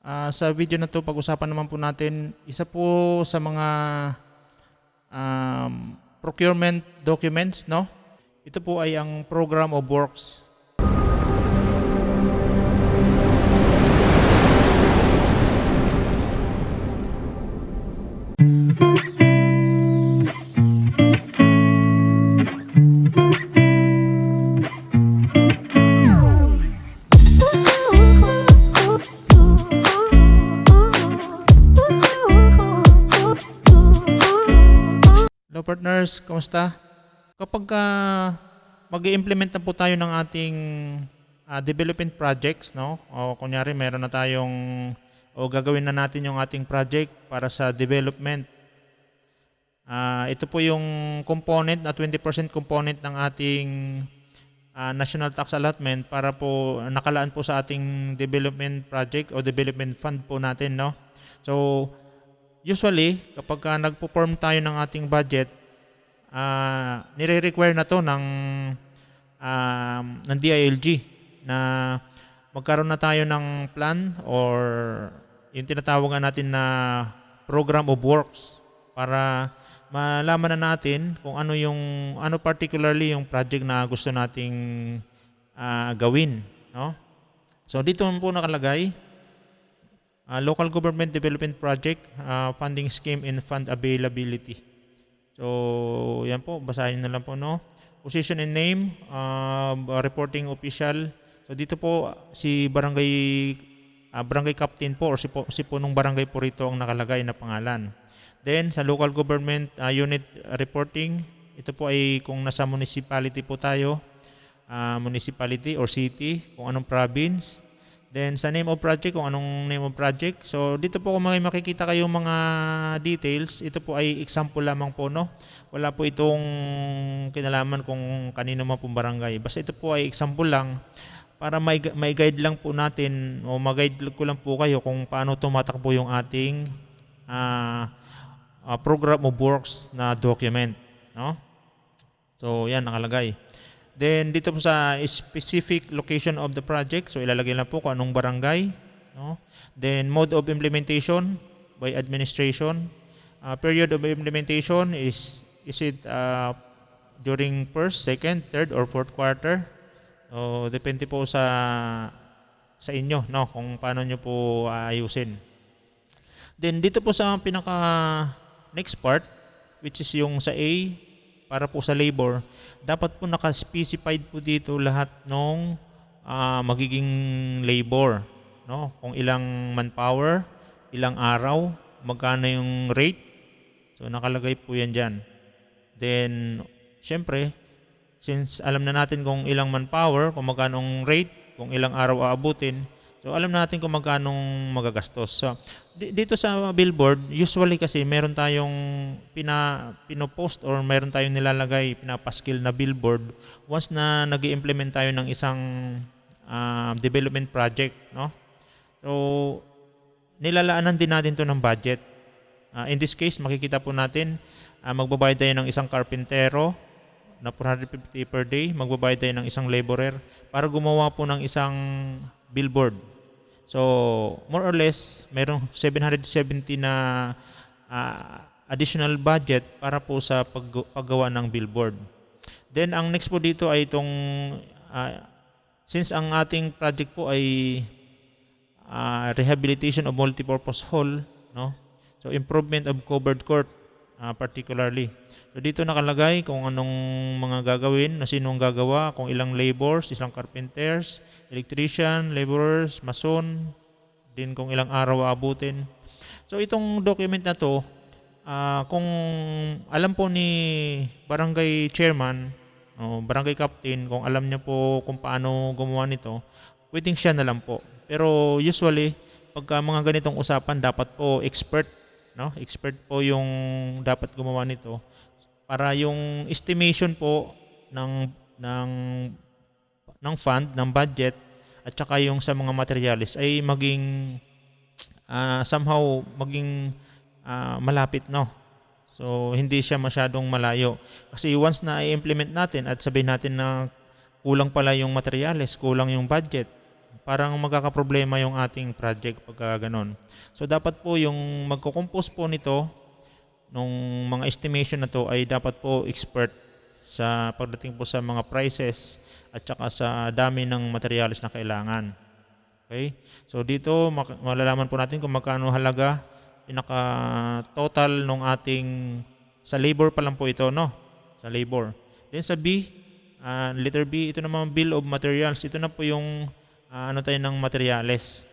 Sa video na 'to pag-usapan naman po natin isa po sa mga procurement documents, no? Ito po ay ang Program of Works. Hello partners, kamusta? Kapag mag-i-implement na po tayo ng ating development projects, no? O kunyari meron na tayong gagawin na natin yung ating project para sa development. Ito po yung component na 20% component ng ating national tax allotment para po nakalaan po sa ating development project o development fund po natin, no? So usually, kapag nagpo-form tayo ng ating budget, nire-require na to ng DILG na magkaroon na tayo ng plan or yung tinatawagan natin na Program of Works para malaman na natin kung ano particularly yung project na gusto nating gawin, no? So dito po nakalagay Local Government Development Project, Funding Scheme and Fund Availability. So, yan po, basahin na lang po, no? Position and name, reporting official. So, dito po si barangay captain po or si punong barangay po rito ang nakalagay na pangalan. Then, sa local government unit reporting, ito po ay kung nasa municipality po tayo, municipality or city, kung anong province. Then sa name of project, kung anong name of project. So dito po kung may makikita kayong mga details, ito po ay example lamang po, no? Wala po itong kinalaman kung kanino man pong barangay. Basta ito po ay example lang para may guide lang po natin o mag-guide ko lang po kayo kung paano tumatakbo yung ating Program of Works na document, no? So yan nakalagay. Then dito po sa specific location of the project, so ilalagay lang po kung anong barangay, no? Then mode of implementation by administration. Period of implementation is it during first, second, third or fourth quarter? So depende po sa inyo, no, kung paano nyo po ayusin. Then dito po sa pinaka next part, which is yung sa A, para po sa labor, dapat po naka-specified po dito lahat ng magiging labor, no? Kung ilang manpower, ilang araw, magkano yung rate. So nakalagay po yan dyan. Then, syempre, since alam na natin kung ilang manpower, kung magkanong rate, kung ilang araw aabutin, so alam natin kung magkanong magagastos. So dito sa billboard, usually kasi meron tayong pinopost or meron tayong nilalagay, pinapaskil na billboard once na nag-i-implement tayo ng isang development project, no? So nilalaanan din natin to ng budget. In this case, makikita po natin magbabayad tayo ng isang karpentero na 450 per day, magbabayad tayo ng isang laborer para gumawa po ng isang billboard. So, more or less, mayroong 770 na additional budget para po sa paggawa ng billboard. Then, ang next po dito ay itong, since ang ating project po ay rehabilitation of multipurpose hall, no? So, improvement of covered court, particularly. So dito nakalagay kung anong mga gagawin, na sinong gagawa, kung ilang laborers, ilang carpenters, electrician, laborers, mason, din kung ilang araw aabutin. So itong document na to, kung alam po ni barangay chairman, o barangay captain, kung alam niya po kung paano gumawa nito, pwedeng siya na lang po. Pero usually, pagka mga ganitong usapan, dapat po expert, no? Expert po yung dapat gumawa nito para yung estimation po ng fund, ng budget at saka yung sa mga materials ay maging somehow maging malapit, no? So hindi siya masyadong malayo. Kasi once na i-implement natin at sabihin natin na kulang pala yung materials, kulang yung budget, parang magkakaproblema yung ating project pagka ganon. So dapat po yung magko-compose po nito nung mga estimation na to ay dapat po expert sa pagdating po sa mga prices at saka sa dami ng materials na kailangan. Okay? So dito malalaman po natin kung magkano halaga pinaka total nung ating sa labor pa lang po ito, no? Sa labor. Then sa B, letter B, ito naman bill of materials. Ito na po yung ano tayo ng materials.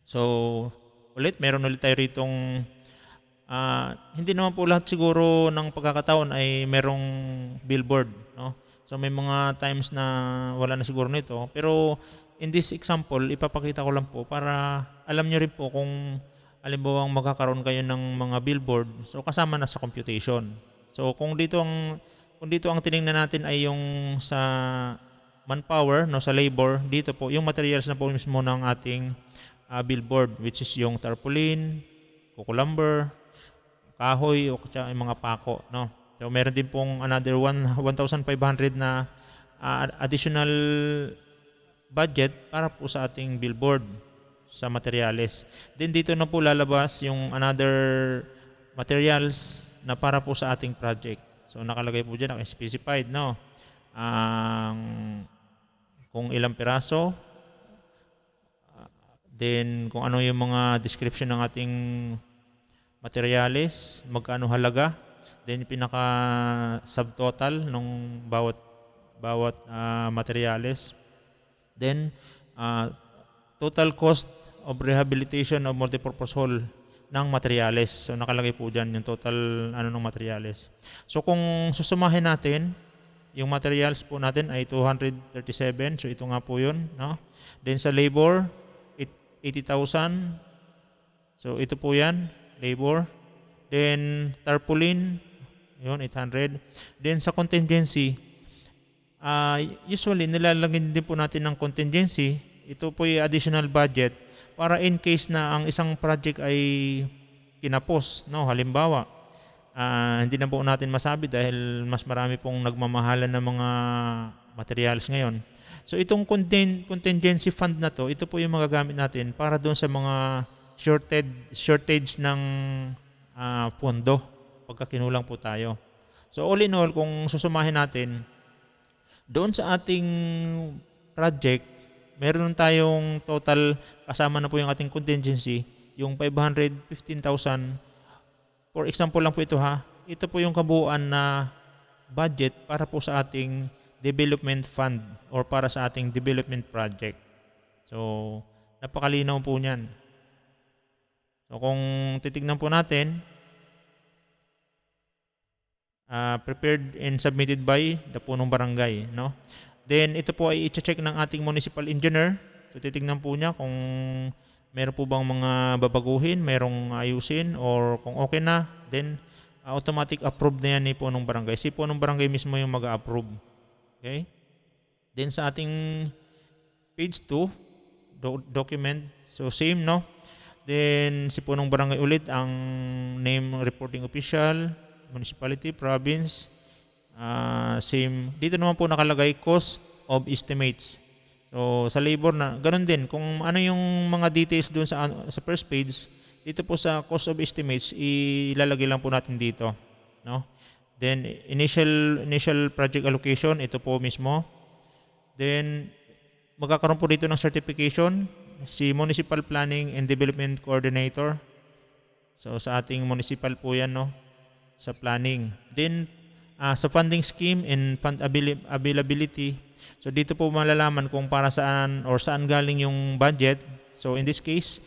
So meron ulit tayo ritong hindi naman po lahat siguro ng pagkakataon ay merong billboard, no? So may mga times na wala na siguro nito, pero in this example ipapakita ko lang po para alam nyo rin po kung halimbawa magkakaroon kayo ng mga billboard, so kasama na sa computation. So kung dito ang tiningnan natin ay yung sa manpower, no, sa labor, dito po yung materials na po mismo ng ating billboard, which is yung tarpaulin, coco lumber, kahoy o yung mga pako, no. So meron din pong another 1,500 na additional budget para po sa ating billboard sa materials. Then dito na po lalabas yung another materials na para po sa ating project. So nakalagay po diyan, naka-specified, no. Kung ilang piraso, then kung ano yung mga description ng ating materials, magkano halaga, then pinaka subtotal nung bawat materials, then total cost of rehabilitation of multipurpose hall ng materials. So nakalagay po diyan yung total ng materials. So kung susumahin natin, yung materials po natin ay 237. So ito nga po 'yun, no? Then sa labor 80,000. So ito po 'yan, labor. Then tarpaulin, yun 800. Then sa contingency, usually nilalagyan din po natin ng contingency. Ito po yung additional budget para in case na ang isang project ay kinapos, no? Halimbawa, hindi na po natin masabi dahil mas marami pong nagmamahalan ng mga materials ngayon. So itong contingency fund na to, ito po yung magagamit natin para doon sa mga shortage ng pondo pagka kinulang po tayo. So all in all, kung susumahin natin, doon sa ating project, meron tayong total, kasama na po yung ating contingency, yung 515,000. For example lang po ito ha, ito po yung kabuuan na budget para po sa ating development fund or para sa ating development project. So, napakalinaw po niyan. So, kung titignan po natin, prepared and submitted by the punong barangay, no? Then ito po ay i-check ng ating municipal engineer. So titingnan po niya kung meron po bang mga babaguhin, merong ayusin, or kung okay na, then automatic approve na yan ni punong barangay. Si punong barangay mismo yung mag-approve. Okay? Then sa ating page 2, document, so same, no? Then si punong barangay ulit ang name reporting official, municipality, province, same. Dito naman po nakalagay cost of estimates. So sa labor na ganun din, kung ano yung mga details doon sa first page, dito po sa cost of estimates ilalagay lang po natin dito, no? Then initial project allocation, ito po mismo. Then magkakaroon po dito ng certification si Municipal Planning and Development Coordinator. So sa ating municipal po yan, no? Sa planning. Then sa funding scheme and fund availability, so dito po malalaman kung para saan or saan galing yung budget. So in this case,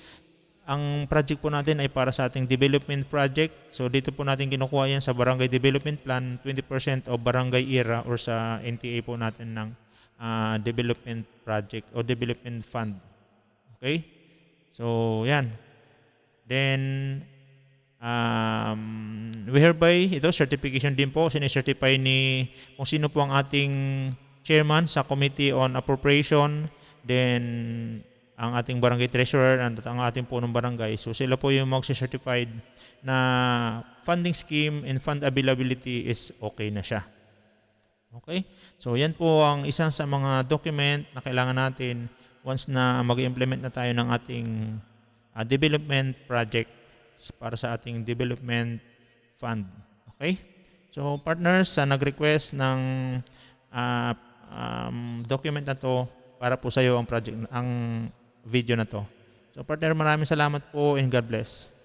ang project po natin ay para sa ating development project. So dito po natin kinukuha yan sa Barangay Development Plan, 20% of barangay era or sa NTA po natin ng development project o development fund. Okay? So yan. Then we hereby, ito certification din po, sinicertify ni kung sino po ang ating chairman sa Committee on Appropriation, then ang ating barangay treasurer at ang ating punong barangay. So sila po yung magsi-certified na funding scheme and fund availability is okay na siya. Okay? So yan po ang isa sa mga document na kailangan natin once na mag-implement na tayo ng ating development project para sa ating development fund. Okay? So partners, nag-request ng document na to para po sa iyo ang video na to. So partner, maraming salamat po and God bless.